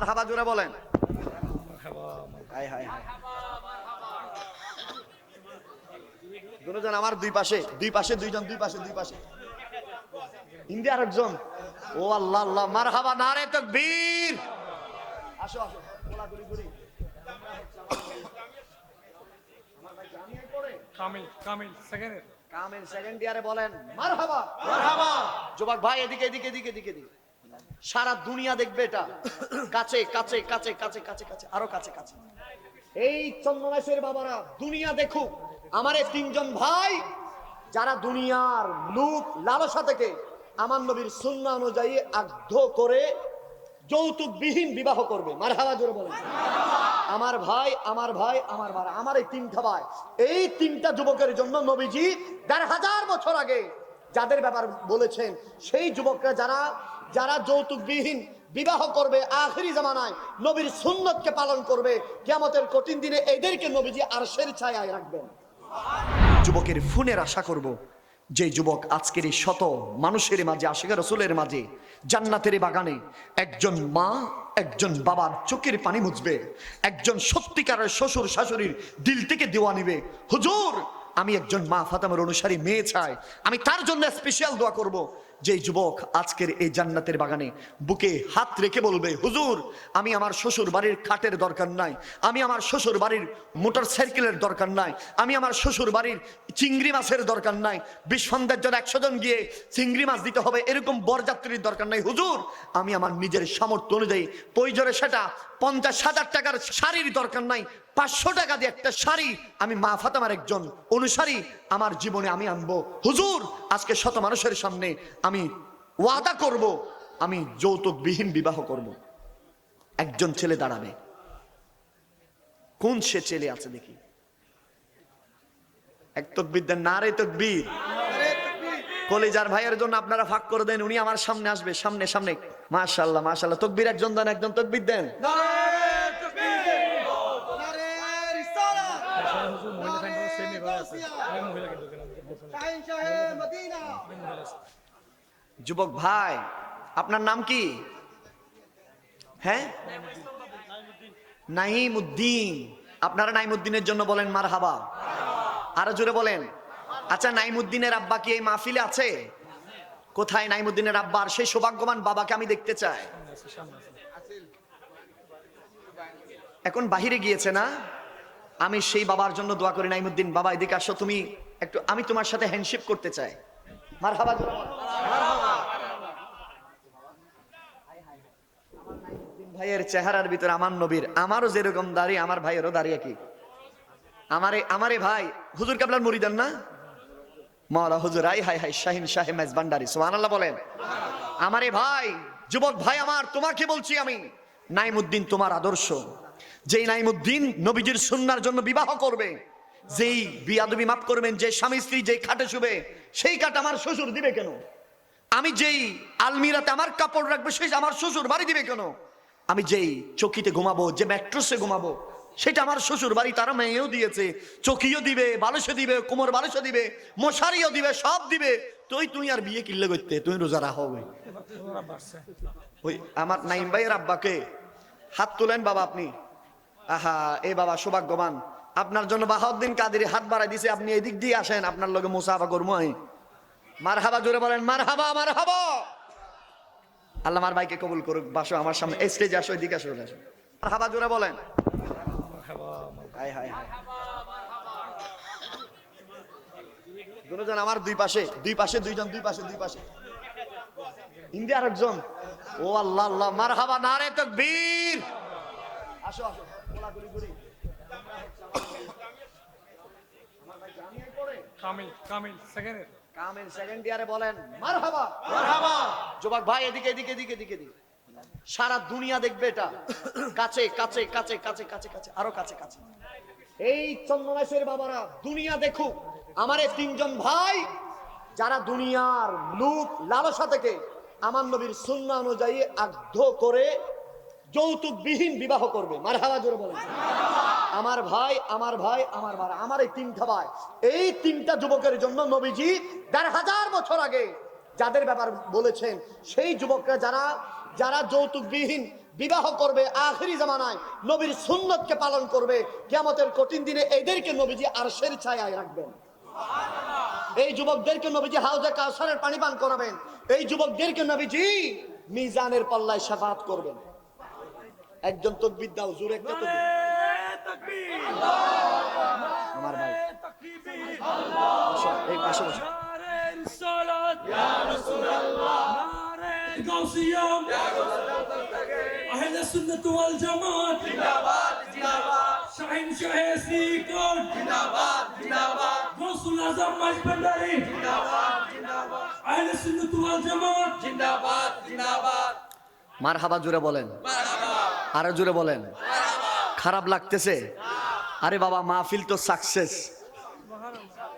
মারহাবা জোরে বলেন। হায় হায় হায়, দুজন আমার দুই পাশে দুইজন, দুই পাশে ইন্ডিয়া আরেকজন। ও আল্লাহ আল্লাহ, মারহাবা, নারে তাকবীর। আসো আসো, কোলাকুলি করি। কামিল সেকেন্ড ইয়ারে বলেন মারহাবা। যুবক ভাই এদিকে এদিকে এদিকে এদিকে এদিকে। সারা দুনিয়া দেখবে এটা, কাছে কাছে কাছে কাছে কাছে কাছে, আরো কাছে কাছে। এই চন্দ্রমাসের বাবারা দুনিয়া দেখুক আমার এই তিনজন ভাই, যারা দুনিয়ার লোক লালসা থেকে আমার নবীর সুন্নাহ অনুযায়ী আগ্ধ করে যৌতুকবিহীন বিবাহ করবে। মারহাবা জোরে বলেন। আমার ভাই আমার ভাই আমার ভাই, আমার এই তিনটা ভাই, এই তিনটা যুবকের জন্য নবীজি ১৫০০ বছর আগে যাদের ব্যাপার বলেছেন, সেই যুবকরা যারা যারা যৌতুকবিহীন বিবাহ করবে, আখিরি জামানায় নবীর সুন্নতকে পালন করবে, কিয়ামতের কঠিন দিনে এদেরকে নবীজি আরশের ছায়ায় রাখবেন। যুবকের ফুনের আশা করব, যে যুবক আজকের এই শত মানুষের মাঝে, আশিক রাসূলের মাঝে, জান্নাতের বাগানে একজন মা একজন বাবার চোখের পানি মুছবে, একজন সত্যিকারের শ্বশুর শাশুড়ির দিল থেকে দেওয়া নিবে, হুজুর আমি একজন মা ফাতেমার অনুসারী মেয়ে চাই, আমি তার জন্য স্পেশাল দোয়া করব। যে যুবক আজকের এই জান্নাতের বাগানে বুকে হাত রেখে বলবে, হুজুর আমি আমার শ্বশুর বাড়ির খাটের দরকার নাই, আমি আমার শ্বশুর বাড়ির মোটর সাইকেলের দরকার নাই, আমি আমার শ্বশুর বাড়ির চিংড়ি মাছের দরকার নাই, ২০ সন্ধ্যার জন্য ১০০ জন গিয়ে চিংড়ি মাছ দিতে হবে এরকম বরযাত্রীর দরকার নাই, হুজুর আমি আমার নিজের সামর্থ্য অনুযায়ী প্রয়োজনে সেটা ৫০,০০০ টাকার শাড়ির দরকার নাই, ৫০০ টাকা দিয়ে একটা শাড়ি আমি মা ফাতেমার একজন অনুসারী আমার জীবনে আমি আনবো। হুজুর আজকে শত মানুষের সামনে আমি ওয়াদা করব, আমি যৌতুকবিহীন বিবাহ করব। একজন ছেলে দাঁড়াবে, কোন সে ছেলে আছে দেখি, এক তাকবীর দেন, নারে তাকবীর। কলিজার ভাইয়ের জন্য আপনারা ফাঁক করে দেন, উনি আমার সামনে আসবে, সামনে সামনে। মাশাআল্লাহ মাশাআল্লাহ, তাকবীর একজন দেন, একজন তাকবীর দেন। যুবক ভাই আপনার নাম কি? হ্যাঁ, নাইমউদ্দিন। আপনারা নাইমউদ্দিনের জন্য বলেন মারহাবা, আরো জোরে বলেন। আচ্ছা নাইমউদ্দিনের আব্বা কি এই মাহফিলে আছে? কোথায় নাইমউদ্দিনের আব্বা? আর সেই সৌভাগ্যবান বাবাকে আমি দেখতে চাই। এখন বাহিরে গিয়েছে না? আমি সেই বাবার জন্য দোয়া করি। নাইমউদ্দিন বাবা এদিকে আসো, তুমি একটু, আমি তোমার সাথে হ্যান্ডশেক করতে চাই। মারহাবা। ভাইয়ের চেহারার ভিতরে আমার নবীর, আমারও যেরকম দাঁড়িয়ে আমার ভাইয়েরও দাঁড়িয়ে কি, আমারে ভাই হুজুর কাবলার মুরিদান না মাওলা হুজুর, আই হাই হাই শাহিন শাহে মেজ ভান্ডারী, সুবহানাল্লাহ বলেন। আমারে ভাই, যুবক ভাই আমার, তোমাকে বলছি আমি, নাইমউদ্দিন তোমার আদর্শ। যেই নাইমউদ্দিন নবীজির সুন্নাহর জন্য বিবাহ করবে, যেই বিয়াদবি মাফ করবেন, যে স্বামী স্ত্রী যেই খাটে শুবে সেই খাট আমার শ্বশুর দিবে কেন? আমি যেই আলমিরাতে আমার কাপড় রাখবে সেই আমার শ্বশুর বাড়ি দিবে কেন? আমি যেই চকিতে ঘুমাবো, যে ম্যাট্রেসে ঘুমাবো সেটা আমার শ্বশুর বাড়ি, তারা মেয়েও দিয়েছে, চকিও দিবে, বালিশও দিবে, কোমর বালিশও দিবে, মশারিও দিবে, সব দিবে। তুই আর বিয়ে কিল্লে করতে, তুই রোজা রাখো। ওই আমার নাইম ভাইয়ের আব্বাকে হাত তুলেন বাবা আপনি। আহা এ বাবা সৌভাগ্যবান, আপনার জন্য বাহাউদ্দিন কাদেরী হাত বাড়াই দিছে, আপনি এদিক দিয়ে আসেন, আপনার লগে মুসাফা করবো। মারহাবা জোরে বলেন মারহাবা মারহাবা। আল্লাহ আমার ভাইকে কবুল করুক। বাসো আমার সামনে, স্টেজে আসো, এদিকে আসো, মারহাবা জোরে বলেন। হায় হায় হায়, দুজন আমার দুই পাশে দুইজন, দুই পাশে ইন্ডিয়া আরেকজন। ও আল্লাহ আল্লাহ, মারহাবা, নারে তাকবীর। আসো আসো, কোলাকুলি করি। কামিল সেকেন্ড ইয়ারে বলেন মারহাবা। যুবক ভাই এদিকে এদিকে এদিকে এদিকে এদিকে। সারা দুনিয়া দেখবে এটা, কাছে কাছে কাছে কাছে কাছে কাছে, আরো কাছে কাছে। এই চন্দ্রমাসের বাবারা দুনিয়া দেখুক আমার এই তিনজন ভাই, যারা দুনিয়ার লোক লালসা থেকে আমার নবীর সুন্নাহ অনুযায়ী আগ্ধ করে যৌতুকবিহীন বিবাহ করবে। মারহাবা জোরে বলেন। আমার ভাই আমার ভাই আমার ভাই, আমার এই তিনটা ভাই, এই তিনটা যুবকের জন্য নবীজি ১৫০০ বছর আগে যাদের ব্যাপার বলেছেন, সেই যুবকরা যারা যারা যৌতুকবিহীন বিবাহ করবে আখিরি জামানায়, নবীর সুন্নতকে পালন করবে, কিয়ামতের কঠিন দিনে এদেরকে নবীজি আরশের ছায়ায় রাখবেন। এই যুবকদেরকে নবীজি হাউজে কাউসারের পানি পান করাবেন। এই যুবকদেরকে নবীজি মিজানের পাল্লায় শাফাআত করবেন। একজন তাকবীর দাও, জোরে একটা তাকবীর। আমার ভাই এই পাশে বসো। أهل السنة والجماعة جنابات جنابات شاهين شاهيسي كون جنابات جنابات رسول الأعظم مجبندري جنابات جنابات أهل السنة والجماعة جنابات جنابات মারহাবা জোরে বলেন, আরো জোরে বলেন। খারাপ লাগতেছে? আরে বাবা, মাহফিল তো সাকসেস।